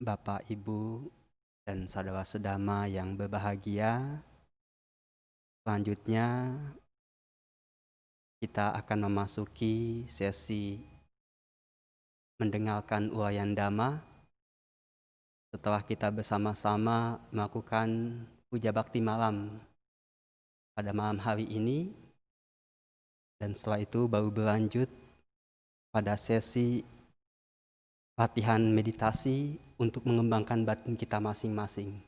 Bapak, Ibu, dan saudara-saudara yang berbahagia. Selanjutnya, kita akan memasuki sesi mendengarkan uraian Dhamma setelah kita bersama-sama melakukan puja bakti malam pada malam hari ini. Dan setelah itu baru berlanjut pada sesi latihan meditasi untuk mengembangkan batin kita masing-masing.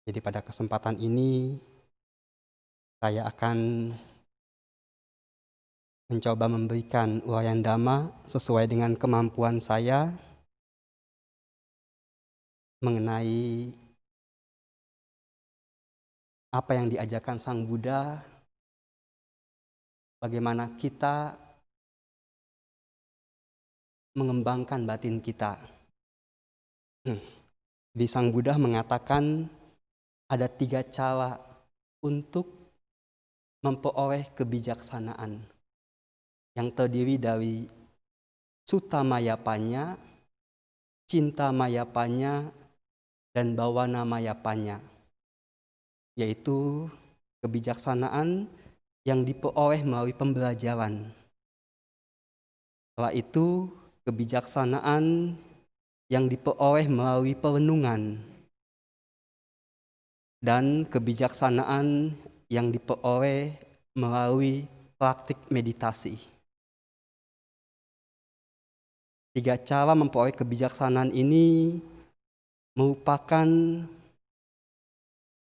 Jadi pada kesempatan ini, saya akan mencoba memberikan uraian Dhamma sesuai dengan kemampuan saya mengenai apa yang diajarkan Sang Buddha, bagaimana kita mengembangkan batin kita. Di Sang Buddha mengatakan ada 3 cara untuk memperoleh kebijaksanaan yang terdiri dari Sutta Mayapanya, Cinta Mayapanya, dan Bawana Mayapanya, yaitu kebijaksanaan yang diperoleh melalui pembelajaran. Setelah itu, kebijaksanaan yang diperoleh melalui perenungan, dan kebijaksanaan yang diperoleh melalui praktik meditasi. 3 cara memperoleh kebijaksanaan ini merupakan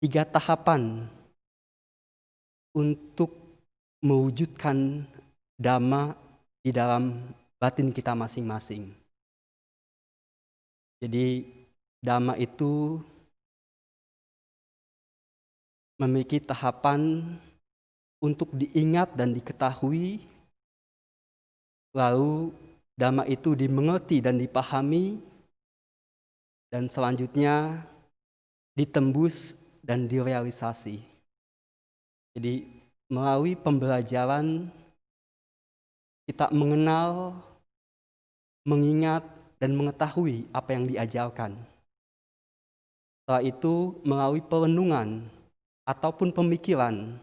3 tahapan untuk mewujudkan Dhamma di dalam batin kita masing-masing. Jadi Dhamma itu memiliki tahapan untuk diingat dan diketahui, lalu Dhamma itu dimengerti dan dipahami, dan selanjutnya ditembus dan direalisasi. Jadi melalui pembelajaran kita mengenal, mengingat, dan mengetahui apa yang diajarkan. Setelah itu melalui perenungan ataupun pemikiran,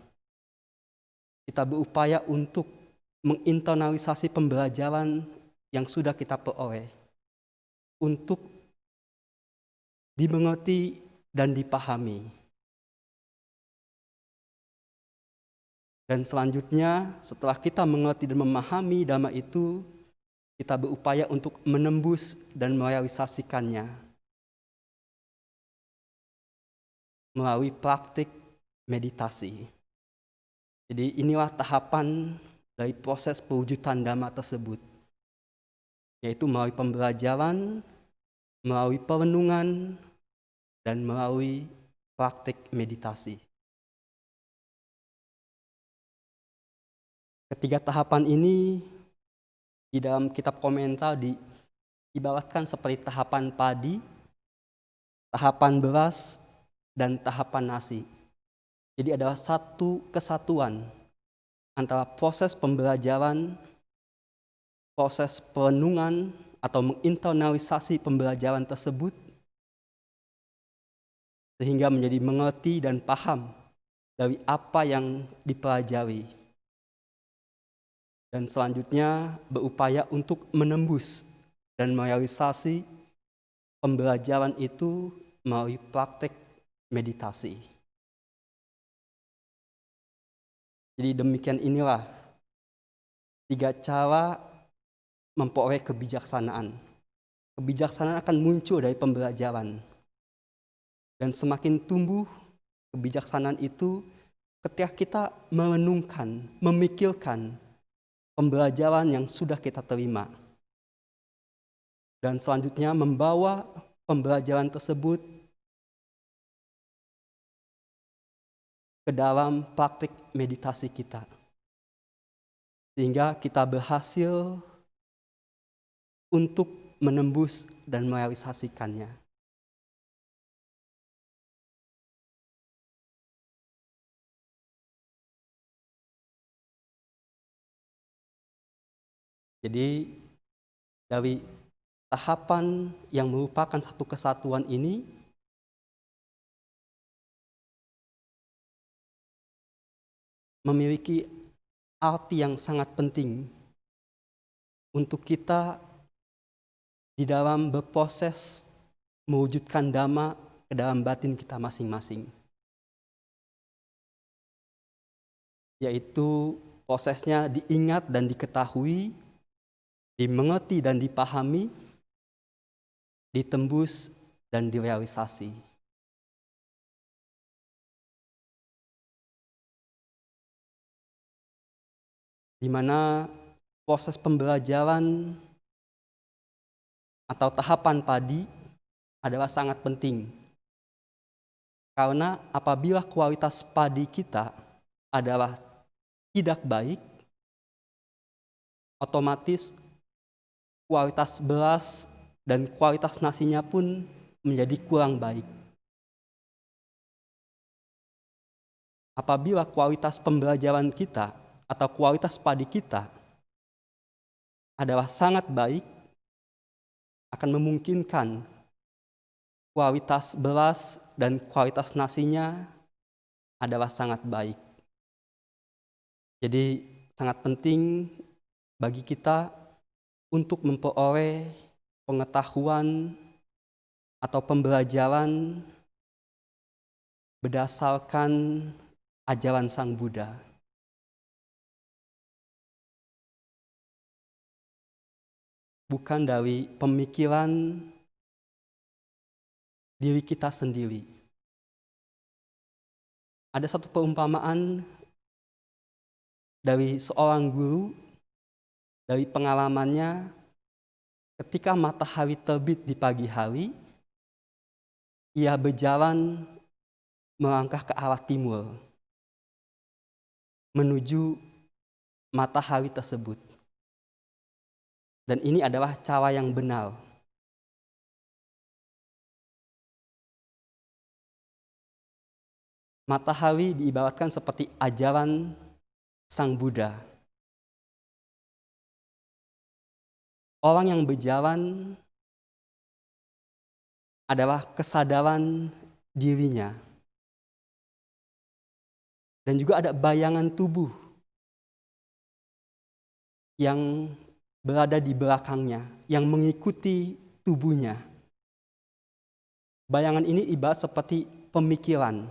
kita berupaya untuk menginternalisasi pembelajaran yang sudah kita peroleh untuk dimengerti dan dipahami. Dan selanjutnya, setelah kita mengerti dan memahami Dhamma itu, kita berupaya untuk menembus dan merealisasikannya melalui praktik meditasi. Jadi inilah tahapan dari proses pewujudan Dhamma tersebut, yaitu melalui pembelajaran, melalui perenungan, dan melalui praktik meditasi. Ketiga tahapan ini di dalam kitab komentar diibaratkan seperti tahapan padi, tahapan beras, dan tahapan nasi. Jadi adalah satu kesatuan antara proses pembelajaran, proses perenungan atau menginternalisasi pembelajaran tersebut sehingga menjadi mengerti dan paham dari apa yang dipelajari. Dan selanjutnya berupaya untuk menembus dan merealisasi pembelajaran itu melalui praktek meditasi. Jadi demikian inilah 3 cara memperoleh kebijaksanaan. Kebijaksanaan akan muncul dari pembelajaran. Dan semakin tumbuh kebijaksanaan itu ketika kita merenungkan, memikirkan pembelajaran yang sudah kita terima. Dan selanjutnya membawa pembelajaran tersebut ke dalam praktik meditasi kita. Sehingga kita berhasil untuk menembus dan merealisasikannya. Jadi dari tahapan yang merupakan satu kesatuan ini, memiliki arti yang sangat penting untuk kita di dalam berproses mewujudkan dhamma ke dalam batin kita masing-masing. Yaitu prosesnya diingat dan diketahui, dimengerti dan dipahami, ditembus dan direalisasi. Di mana proses pembelajaran atau tahapan padi adalah sangat penting. Karena apabila kualitas padi kita adalah tidak baik, otomatis kualitas beras dan kualitas nasinya pun menjadi kurang baik. Apabila kualitas pembelajaran kita atau kualitas padi kita adalah sangat baik, akan memungkinkan kualitas beras dan kualitas nasinya adalah sangat baik. Jadi sangat penting bagi kita untuk memperoleh pengetahuan atau pembelajaran berdasarkan ajaran Sang Buddha. Bukan dari pemikiran diri kita sendiri. Ada satu perumpamaan dari seorang guru, dari pengalamannya ketika matahari terbit di pagi hari, ia berjalan melangkah ke arah timur, menuju matahari tersebut. Dan ini adalah cara yang benar. Matahari diibaratkan seperti ajaran Sang Buddha. Orang yang berjalan adalah kesadaran dirinya. Dan juga ada bayangan tubuh yang berada di belakangnya, yang mengikuti tubuhnya. Bayangan ini ibarat seperti pemikiran.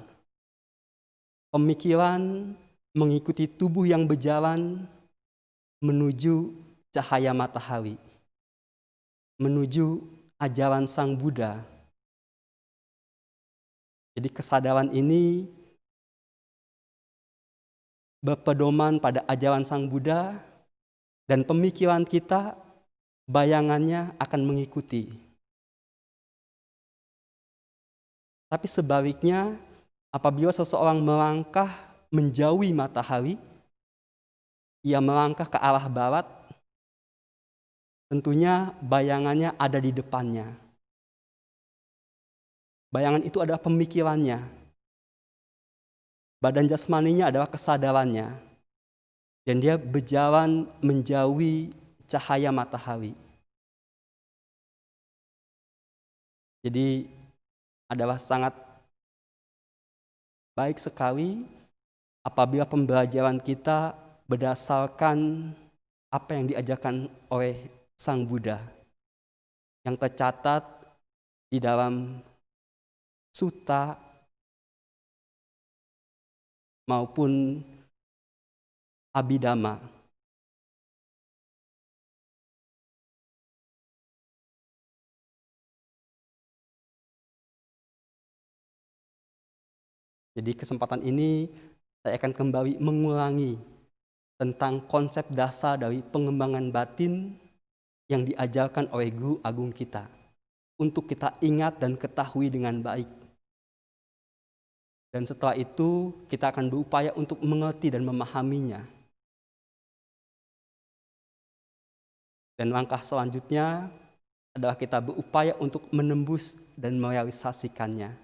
Pemikiran mengikuti tubuh yang berjalan menuju cahaya matahari, menuju ajaran Sang Buddha. Jadi kesadaran ini berpedoman pada ajaran Sang Buddha, dan pemikiran kita, bayangannya akan mengikuti. Tapi sebaliknya, apabila seseorang melangkah menjauhi matahari, ia melangkah ke arah barat, tentunya bayangannya ada di depannya. Bayangan itu adalah pemikirannya. Badan jasmaninya adalah kesadarannya. Dan dia berjalan menjauhi cahaya matahari. Jadi adalah sangat baik sekali apabila pembelajaran kita berdasarkan apa yang diajarkan oleh Sang Buddha, yang tercatat di dalam sutta maupun Abhidhamma. Jadi kesempatan ini saya akan kembali mengulangi tentang konsep dasar dari pengembangan batin yang diajarkan oleh Guru Agung kita, untuk kita ingat dan ketahui dengan baik. Dan setelah itu kita akan berupaya untuk mengerti dan memahaminya. Dan langkah selanjutnya adalah kita berupaya untuk menembus dan merealisasikannya.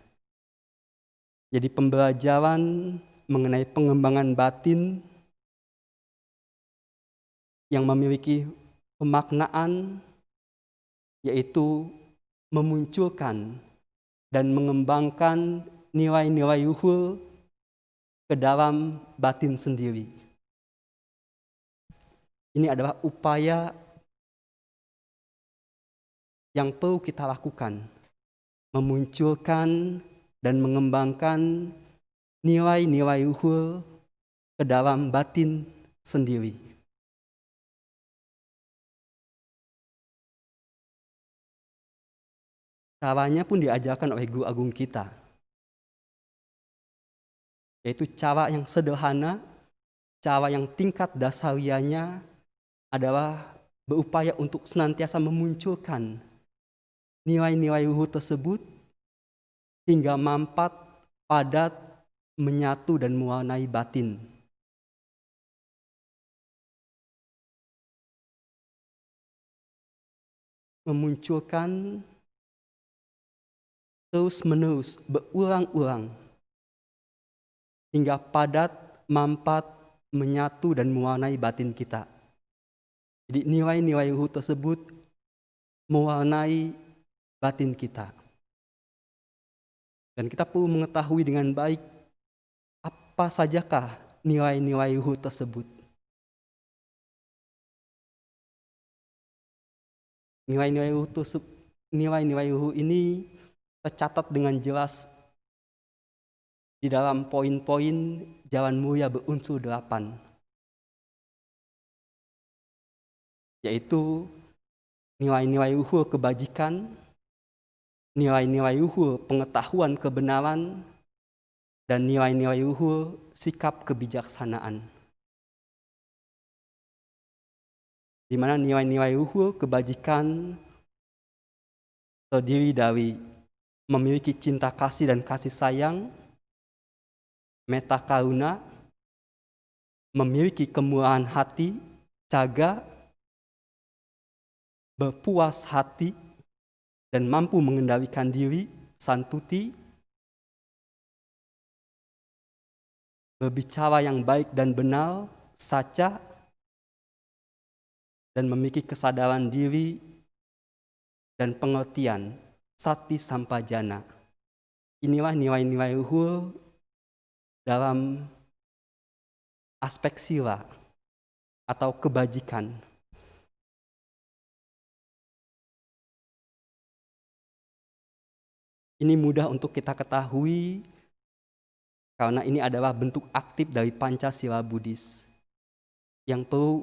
Jadi pembelajaran mengenai pengembangan batin yang memiliki pemaknaan, yaitu memunculkan dan mengembangkan nilai-nilai luhur ke dalam batin sendiri. Ini adalah upaya yang perlu kita lakukan, memunculkan dan mengembangkan nilai-nilai luhur ke dalam batin sendiri. Caranya pun diajarkan oleh guru agung kita, yaitu cara yang sederhana, cara yang tingkat dasarianya adalah berupaya untuk senantiasa memunculkan nilai-nilai luhur tersebut hingga mampat, padat, menyatu dan mewarnai batin. Memunculkan terus-menerus, berulang-ulang, hingga padat, mampat, menyatu dan mewarnai batin kita. Jadi nilai-nilai luhur tersebut mewarnai batin kita. Dan kita perlu mengetahui dengan baik apa sajakah nilai-nilai luhur tersebut. Nilai-nilai luhur ini tercatat dengan jelas di dalam poin-poin Jalan Mulia berunsur 8, yaitu nilai-nilai luhur kebajikan, nilai-nilai luhur pengetahuan kebenaran, dan nilai-nilai luhur sikap kebijaksanaan. Di mana nilai-nilai luhur kebajikan terdiri dari memiliki cinta kasih dan kasih sayang, metta karuna, memiliki kemurahan hati, caga, berpuas hati, dan mampu mengendalikan diri, santuti, berbicara yang baik dan benar, saca, dan memiliki kesadaran diri dan pengertian, sati sampajana. Inilah nilai-nilai luhur dalam aspek sila atau kebajikan. Ini mudah untuk kita ketahui karena ini adalah bentuk aktif dari Pancasila Buddhis yang perlu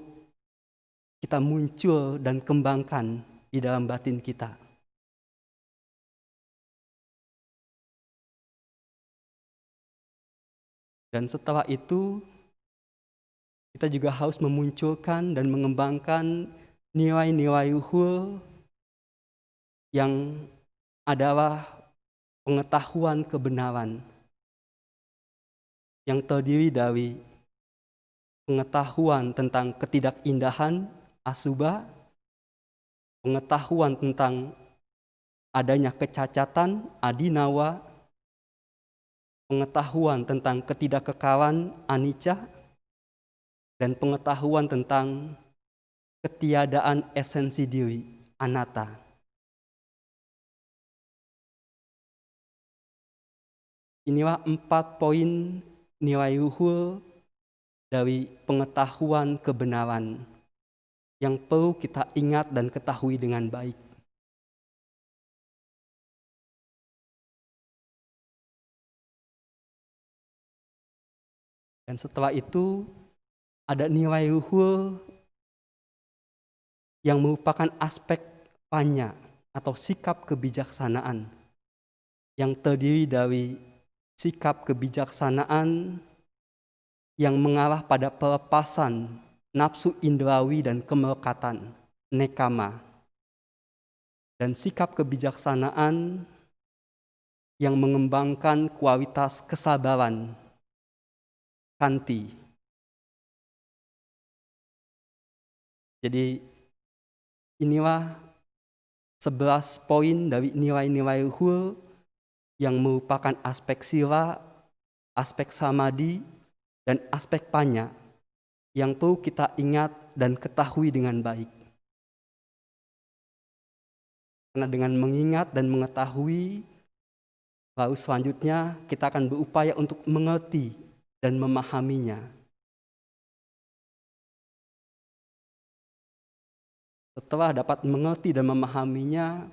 kita muncul dan kembangkan di dalam batin kita. Dan setelah itu, kita juga harus memunculkan dan mengembangkan nilai-nilai luhur yang adalah pengetahuan kebenaran, yang terdiri dari pengetahuan tentang ketidakindahan, asubha, pengetahuan tentang adanya kecacatan, adinawa, pengetahuan tentang ketidakkekalan, anicca, dan pengetahuan tentang ketiadaan esensi diri, anatta. Inilah 4 poin nilai luhur dari pengetahuan kebenaran yang perlu kita ingat dan ketahui dengan baik. Dan setelah itu ada nilai luhur yang merupakan aspek panya atau sikap kebijaksanaan yang terdiri dari sikap kebijaksanaan yang mengarah pada pelepasan nafsu indrawi dan kemelekatan, nekama, dan sikap kebijaksanaan yang mengembangkan kualitas kesabaran, kanti. Jadi inilah 11 poin dari nilai-nilai luhur yang merupakan aspek sila, aspek samadhi, dan aspek panya yang perlu kita ingat dan ketahui dengan baik. Karena dengan mengingat dan mengetahui, lalu selanjutnya kita akan berupaya untuk mengerti dan memahaminya. Setelah dapat mengerti dan memahaminya,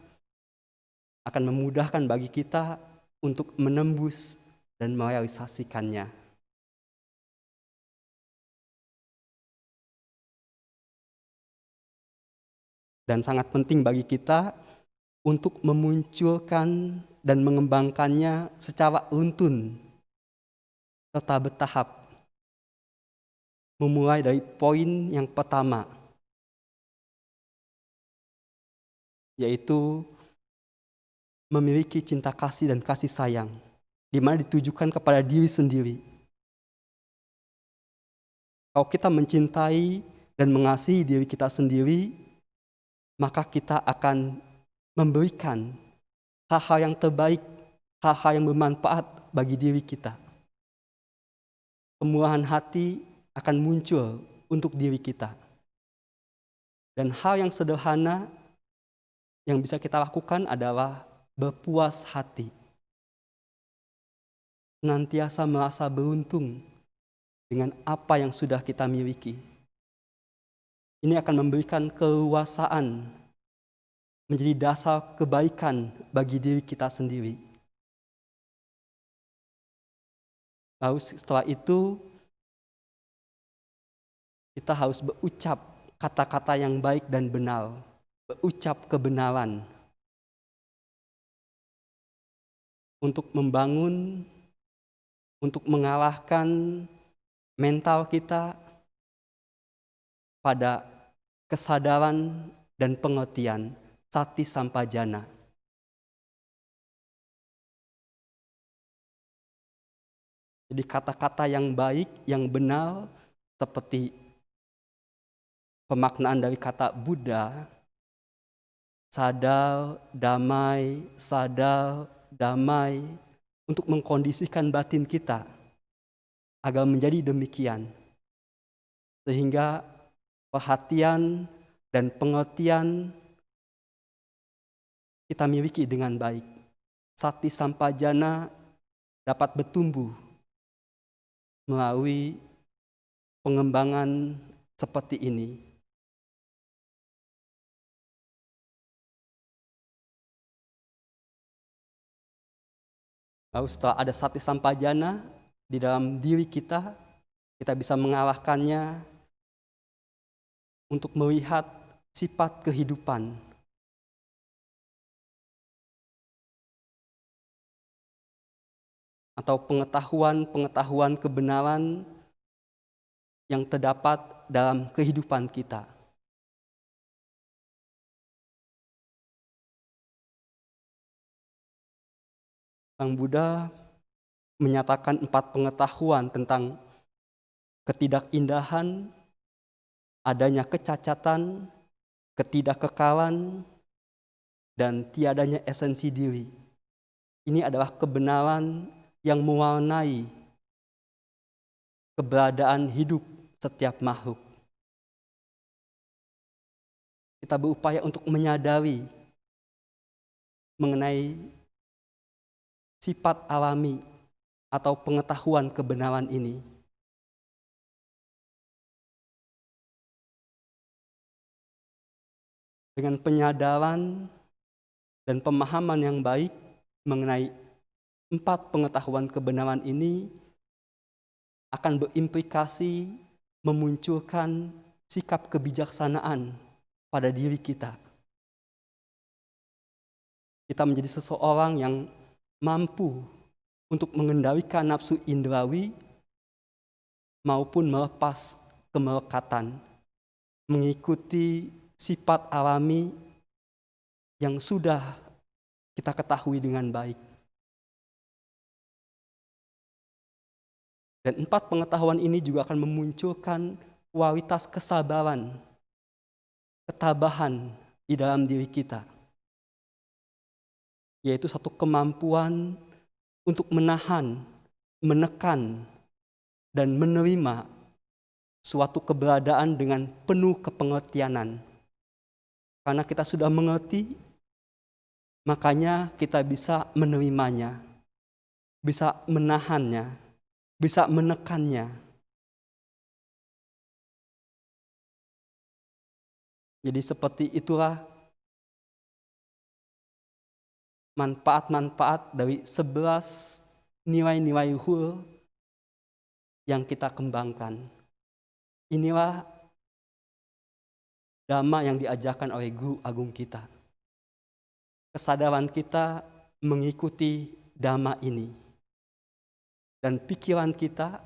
akan memudahkan bagi kita untuk menembus dan merealisasikannya. Dan sangat penting bagi kita untuk memunculkan dan mengembangkannya secara runtun serta bertahap. Memulai dari poin yang pertama, yaitu memiliki cinta kasih dan kasih sayang, di mana ditujukan kepada diri sendiri. Kalau kita mencintai dan mengasihi diri kita sendiri, maka kita akan memberikan hal-hal yang terbaik, hal-hal yang bermanfaat bagi diri kita. Kemurahan hati akan muncul untuk diri kita. Dan hal yang sederhana yang bisa kita lakukan adalah berpuas hati. Senantiasa merasa beruntung dengan apa yang sudah kita miliki. Ini akan memberikan keleluasaan menjadi dasar kebaikan bagi diri kita sendiri. Lalu setelah itu, kita harus berucap kata-kata yang baik dan benar, berucap kebenaran untuk membangun, untuk mengalahkan mental kita pada kesadaran dan pengertian sati sampajana. Jadi kata-kata yang baik, yang benar, seperti pemaknaan dari kata Buddha, sadar, damai, untuk mengkondisikan batin kita agar menjadi demikian. Sehingga perhatian dan pengertian kita miliki dengan baik. Sati sampajana dapat bertumbuh melalui pengembangan seperti ini. Lalu setelah ada sati sampajana di dalam diri kita bisa mengalahkannya untuk melihat sifat kehidupan. Atau pengetahuan kebenaran yang terdapat dalam kehidupan kita. Sang Buddha menyatakan 4 pengetahuan tentang ketidakindahan, adanya kecacatan, ketidakkekalan, dan tiadanya esensi diri. Ini adalah kebenaran yang mewarnai keberadaan hidup setiap makhluk. Kita berupaya untuk menyadari mengenai sifat alami atau pengetahuan kebenaran ini. Dengan penyadaran dan pemahaman yang baik mengenai 4 pengetahuan kebenaran ini akan berimplikasi memunculkan sikap kebijaksanaan pada diri kita. Kita menjadi seseorang yang mampu untuk mengendalikan nafsu indrawi maupun melepas kemelekatan, mengikuti sifat alami yang sudah kita ketahui dengan baik. Dan 4 pengetahuan ini juga akan memunculkan kualitas kesabaran, ketabahan di dalam diri kita. Yaitu satu kemampuan untuk menahan, menekan, dan menerima suatu keberadaan dengan penuh kepengertianan. Karena kita sudah mengerti Makanya kita bisa menerimanya, bisa menahannya, bisa menekannya. Jadi seperti itulah manfaat-manfaat dari 11 nilai-nilai luhur yang kita kembangkan. Inilah dhamma yang diajarkan oleh guru agung kita. Kesadaran kita mengikuti dhamma ini. Dan pikiran kita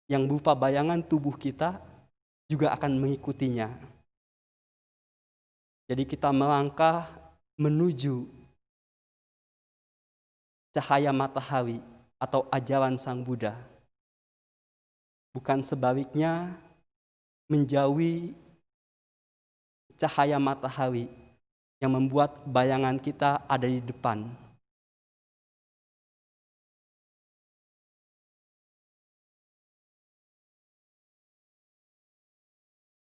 yang berupa bayangan tubuh kita juga akan mengikutinya. Jadi kita melangkah menuju cahaya matahari atau ajaran Sang Buddha. Bukan sebaliknya menjauhi cahaya matahari yang membuat bayangan kita ada di depan.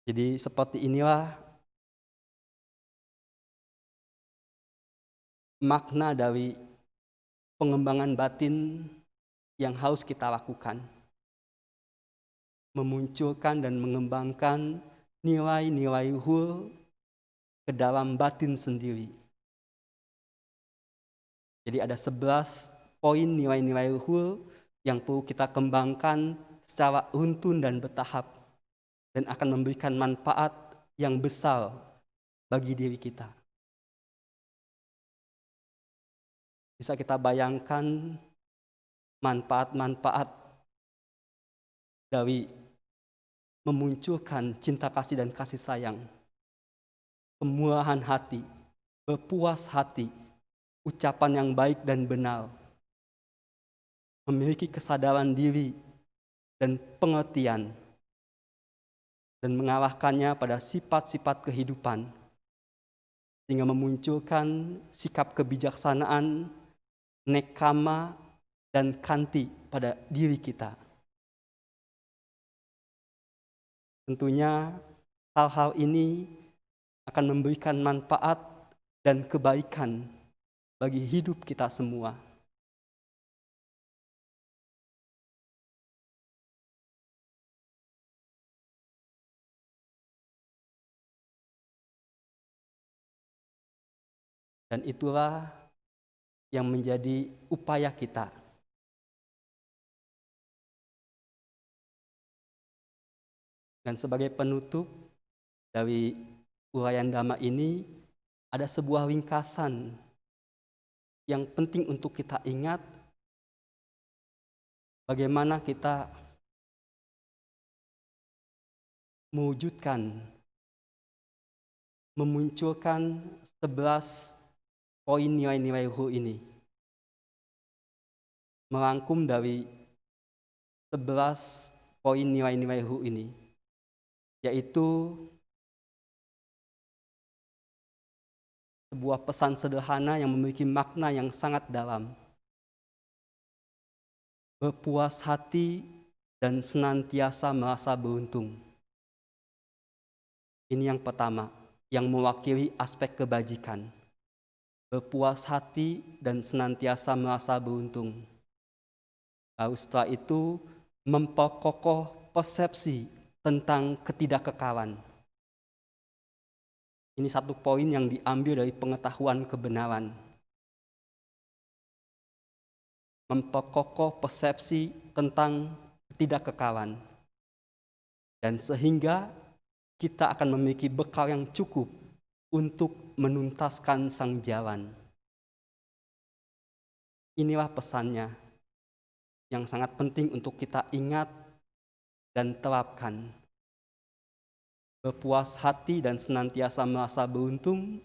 Jadi seperti inilah makna dari pengembangan batin yang harus kita lakukan. Memunculkan dan mengembangkan nilai-nilai luhur ke dalam batin sendiri. Jadi ada 11 poin nilai-nilai luhur yang perlu kita kembangkan secara runtun dan bertahap dan akan memberikan manfaat yang besar bagi diri kita. Bisa kita bayangkan manfaat-manfaat dari memunculkan cinta kasih dan kasih sayang, kemurahan hati, berpuas hati, ucapan yang baik dan benar, memiliki kesadaran diri dan pengertian, dan mengarahkannya pada sifat-sifat kehidupan, sehingga memunculkan sikap kebijaksanaan, nekama, dan kanti pada diri kita. Tentunya hal-hal ini akan memberikan manfaat dan kebaikan bagi hidup kita semua. Dan itulah yang menjadi upaya kita. Dan sebagai penutup dari uraian dhamma ini, ada sebuah ringkasan yang penting untuk kita ingat bagaimana kita mewujudkan, memunculkan 11 poin nilai-nilai luhur ini. Merangkum dari 11 poin nilai-nilai luhur ini, yaitu sebuah pesan sederhana yang memiliki makna yang sangat dalam. Berpuas hati dan senantiasa merasa beruntung. Ini yang pertama, yang mewakili aspek kebajikan. Berpuas hati dan senantiasa merasa beruntung. Lalu setelah itu, memperkokoh persepsi tentang ketidakkekalan. Ini satu poin yang diambil dari pengetahuan kebenaran. Memperkokoh persepsi tentang ketidakkekalan. Dan sehingga kita akan memiliki bekal yang cukup untuk menuntaskan sang jalan. Inilah pesannya yang sangat penting untuk kita ingat dan terapkan. Berpuas hati dan senantiasa merasa beruntung,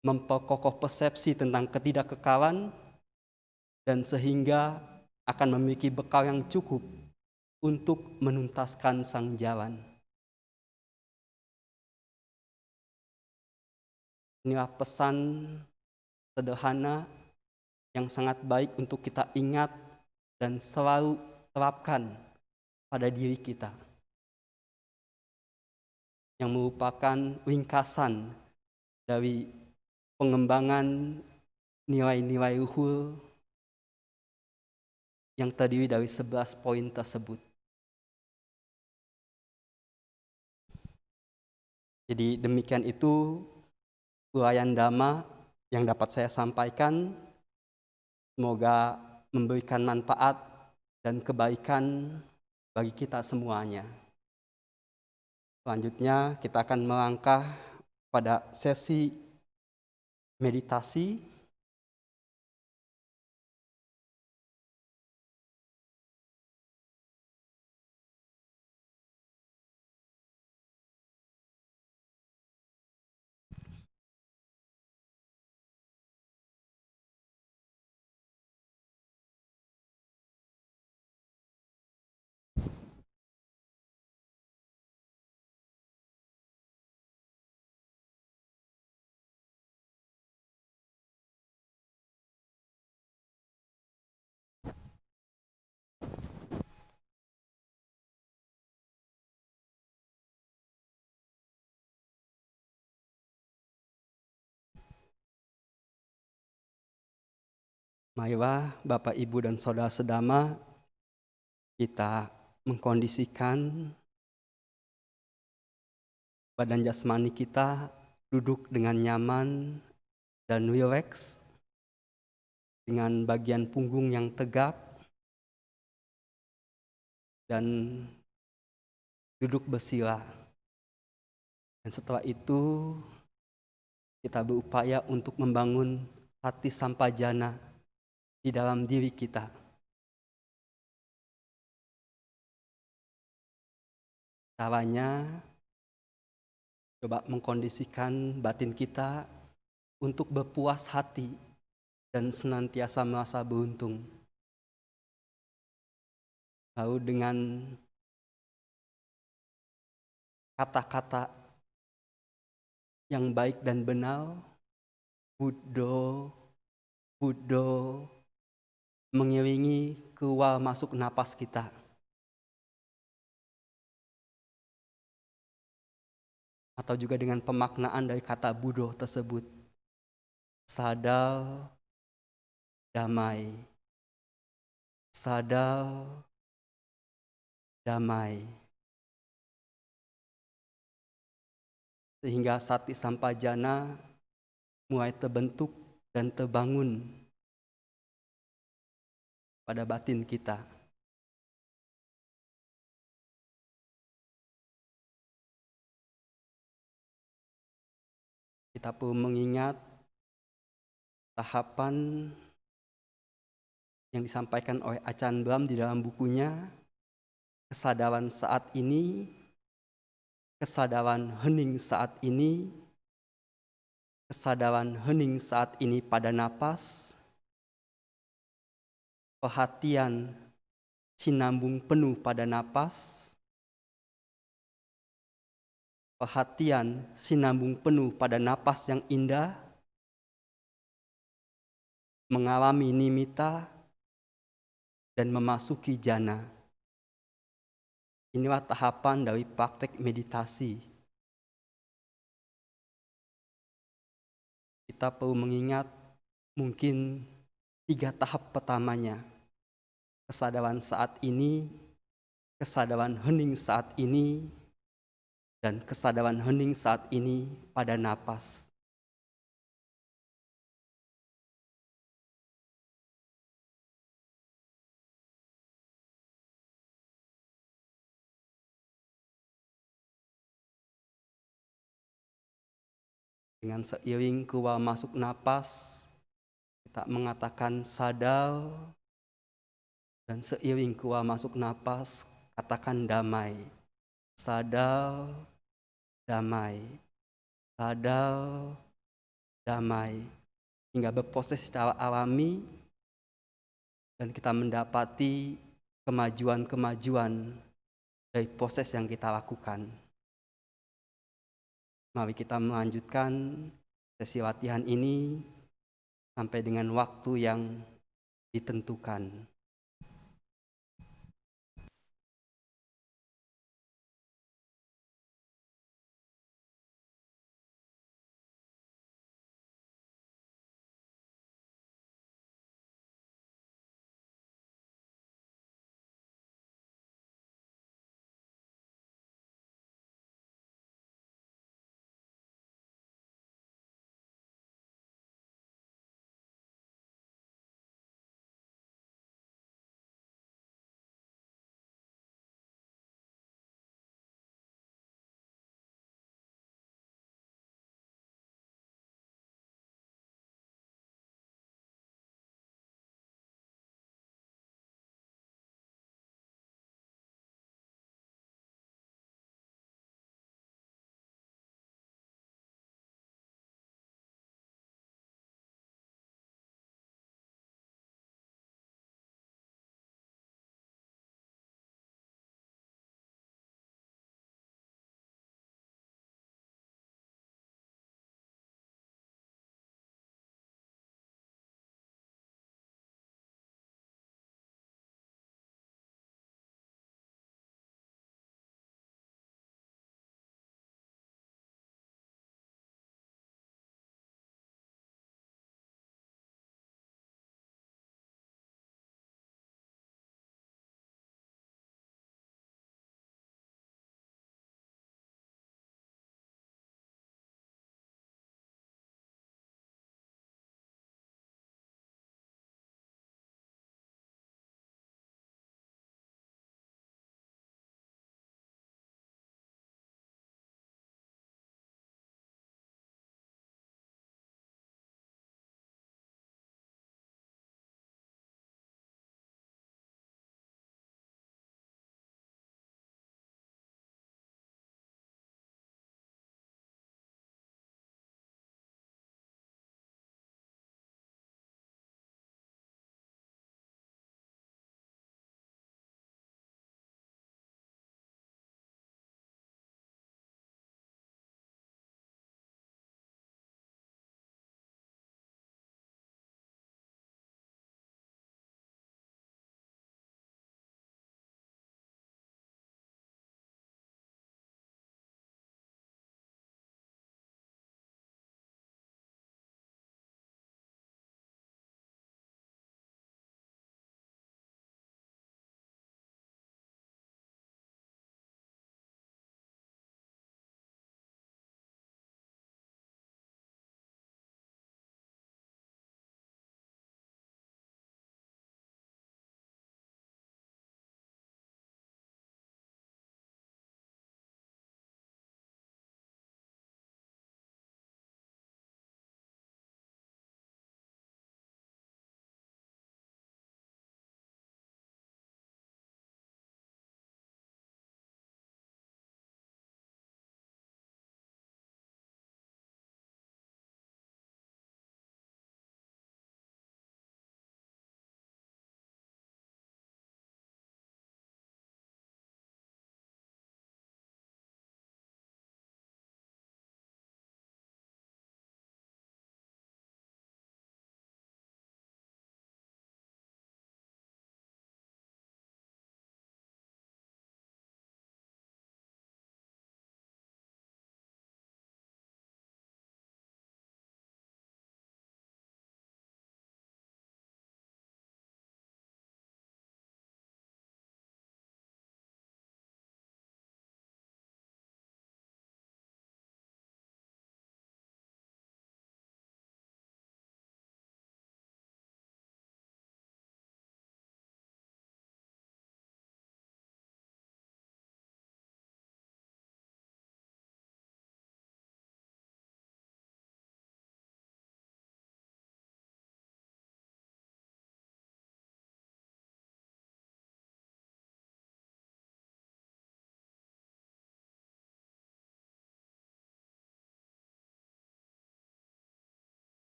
memperkokoh persepsi tentang ketidakkekalan, dan sehingga akan memiliki bekal yang cukup untuk menuntaskan sang jalan. Inilah pesan sederhana yang sangat baik untuk kita ingat dan selalu terapkan pada diri kita, yang merupakan ringkasan dari pengembangan nilai-nilai luhur yang terdiri dari 11 poin tersebut. Jadi demikian itu uraian Dhamma yang dapat saya sampaikan. Semoga memberikan manfaat dan kebaikan bagi kita semuanya. Selanjutnya kita akan melangkah pada sesi meditasi. Marilah Bapak, Ibu, dan Saudara sedama, kita mengkondisikan badan jasmani kita duduk dengan nyaman dan rileks, dengan bagian punggung yang tegak, dan duduk bersila. Dan setelah itu kita berupaya untuk membangun sati sampajana di dalam diri kita. Caranya, coba mengkondisikan batin kita untuk berpuas hati dan senantiasa merasa beruntung. Lalu dengan kata-kata yang baik dan benar, Buddho, Buddho, mengiringi keluar masuk napas kita. Atau juga dengan pemaknaan dari kata Buddho tersebut. Sadar, damai. Sadar, damai. Sehingga sati sampajana mulai terbentuk dan terbangun pada batin kita. Kita perlu mengingat tahapan yang disampaikan oleh Ajahn Brahm di dalam bukunya, kesadaran saat ini, kesadaran hening saat ini, kesadaran hening saat ini pada napas, perhatian sinambung penuh pada napas, perhatian sinambung penuh pada napas yang indah, mengalami nimitta, dan memasuki jana. Inilah tahapan dari praktek meditasi. Kita perlu mengingat mungkin 3 tahap pertamanya. Kesadaran saat ini, kesadaran hening saat ini, dan kesadaran hening saat ini pada napas. Dengan seiring keluar masuk napas, kita mengatakan sadar, dan seiring keluar masuk napas, katakan damai. Sadar, damai. Sadar, damai. Hingga berproses secara alami, dan kita mendapati kemajuan-kemajuan dari proses yang kita lakukan. Mari kita melanjutkan sesi latihan ini sampai dengan waktu yang ditentukan.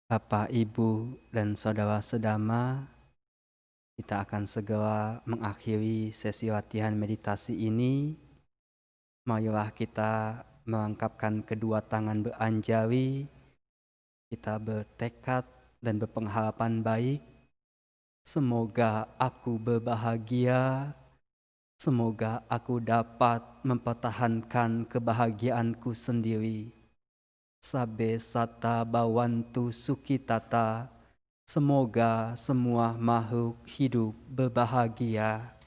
Bapak, Ibu, dan Saudara Sedama, kita akan segera mengakhiri sesi latihan meditasi ini. Marilah kita melangkapkan kedua tangan beranjali, kita bertekad dan berpengharapan baik. Semoga aku berbahagia, semoga aku dapat mempertahankan kebahagiaanku sendiri. Sabe sata bawantu sukitata, semoga semua makhluk hidup berbahagia.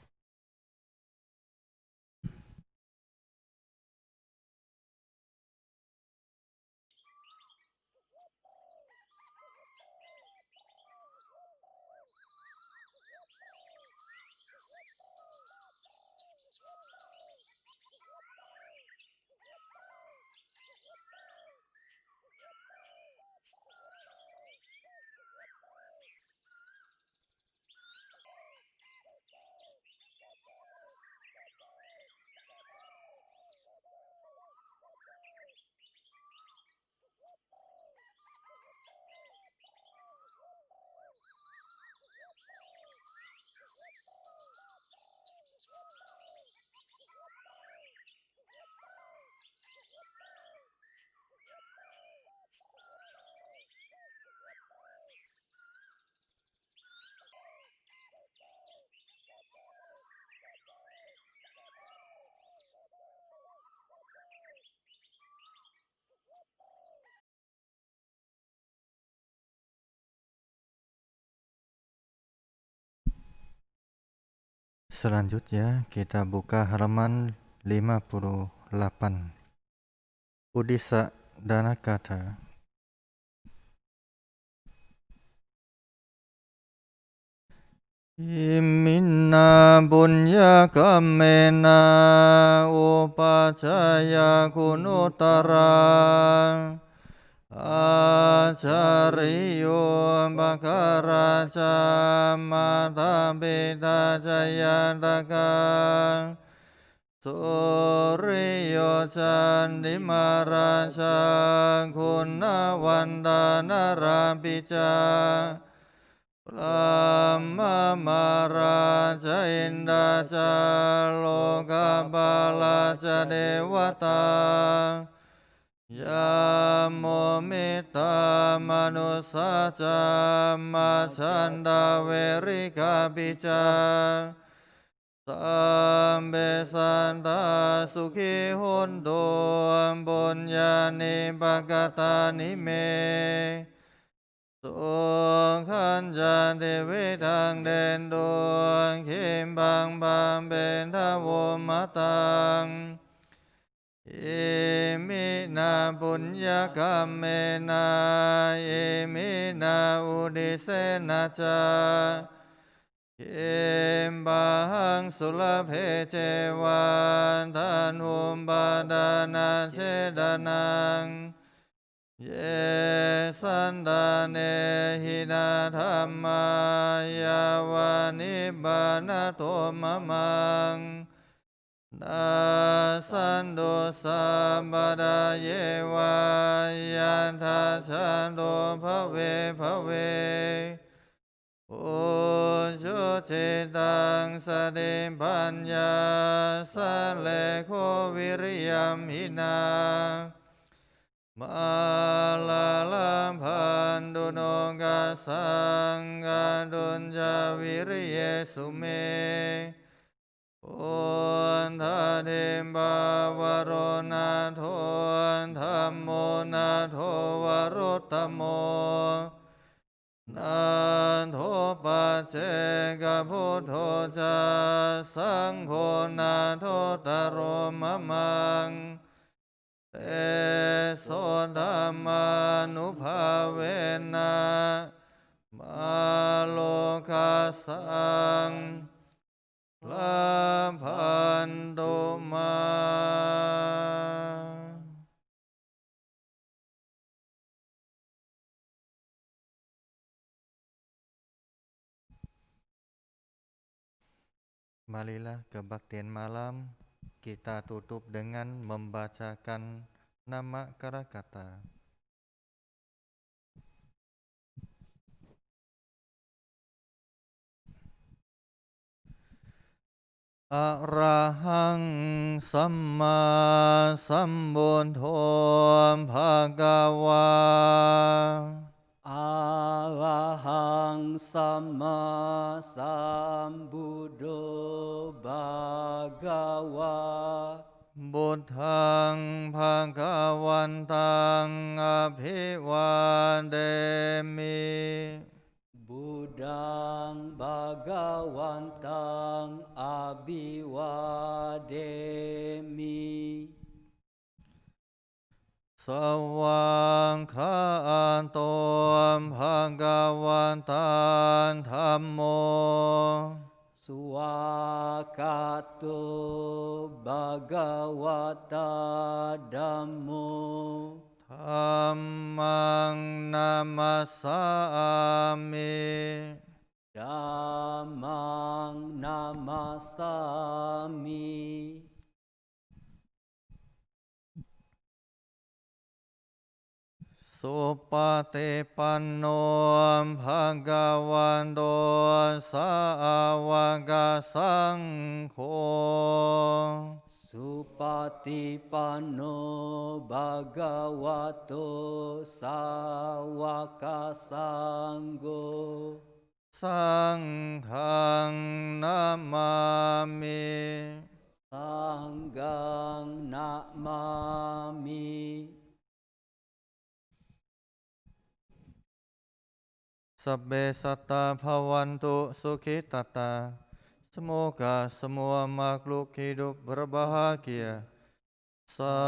Selanjutnya kita buka halaman 58. Udisa Danakata. Imina bunya kamena upacaya kunutara Acariyo bakaraca mata beda jayadaka Suryo candi maraca guna wandana rapica Lama maraca indaca loka balaca dewata Yamo mita manusaca macanda verika bica Sambe santa suki hondo bunyani bhagatani me Tuhan jadi wedang den doang kimbang bang benta matang Imina punya kamena imina udisena ca Kimbang sulabhe cewan tanum badana cedanang Ye sandane hina dhamma yawani banato mamang Dasando sambada yewa yanta chando bhave bhave Ujo cetang sadim panya saleko viryam hina Malalam panduno gasang gadunja virye sume Untadim bavarona thoan dhammo natho varutamo Natho paceka buddho ca sangho natho taro mamang Te sodhammanubhavena malokasang Labhandoma. Marilah kebaktian malam kita tutup dengan membacakan nama Karakata. Arahang Samma Sambuddho Bhagava Arahang Sama Sambuddho Bhagawa Buddhang Bhagavantang Abhivademi Buddhang Bhagawantang Abhiwademi Sawangkhaantom Bhagavantan Dhammo Suwakato Bhagawata Dhammo Dhammang Namasami Dhammang Namasami Supatipanno Bhagavato Sāvaka Saṅkho Supatipanno Bhagavato Sawaka Sangho Sanghang Namami Sanghang Namami Sabbe satta bhavantu sukhitata. Semoga semua makhluk hidup berbahagia. Sadhu.